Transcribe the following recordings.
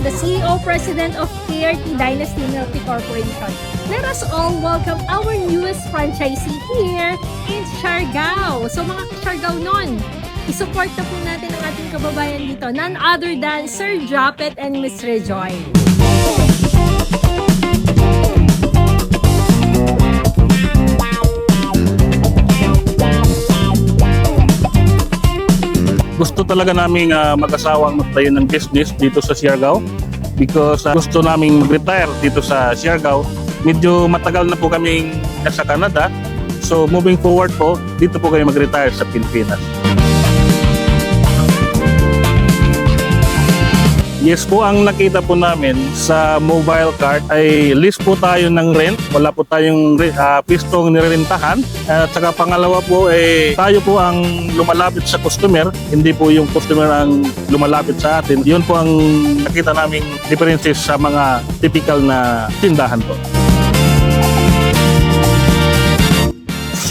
the CEO President of KRT Dynasty Realty Corporation. Let us all welcome our newest franchisee here in Siargao. So mga Siargao nun, isupport na po natin ang ating kababayan dito, none other than Sir Japet and Miss Rejoy. Gusto talaga naming mag-asawang magtayo ng business dito sa Siargao because gusto naming mag-retire dito sa Siargao. Medyo matagal na po kaming nasa Canada, so moving forward po, dito po kayo mag-retire sa Pilipinas. Yes po, ang nakita po namin sa mobile cart ay list po tayo ng rent. Wala po tayong pistong nirerentahan. At saka pangalawa po, tayo po ang lumalapit sa customer. Hindi po yung customer ang lumalapit sa atin. Yun po ang nakita naming differences sa mga typical na tindahan po.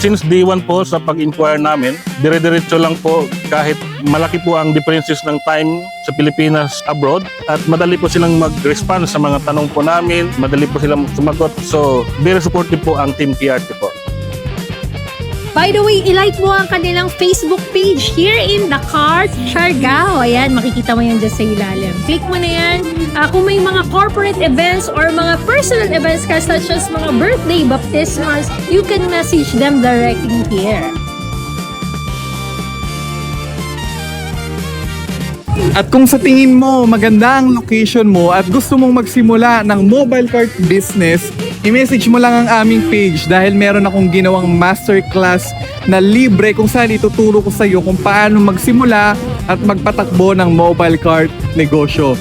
Since day one po sa pag-inquire namin, dire-diretso lang po kahit malaki po ang differences ng time sa Pilipinas abroad at madali po silang mag-respond sa mga tanong po namin, madali po silang sumagot. So, very supportive po ang Team KRT po. By the way, ilike mo ang kanilang Facebook page here in The Cart, Siargao. Ayan, makikita mo yan dyan sa ilalim. Click mo na yan. Kung may mga corporate events or mga personal events ka such as mga birthday, baptismals, you can message them directly here. At kung sa tingin mo maganda ang location mo at gusto mong magsimula ng mobile cart business, i-message mo lang ang aming page dahil meron akong ginawang masterclass na libre kung saan ituturo ko sa iyo kung paano magsimula at magpatakbo ng mobile cart negosyo.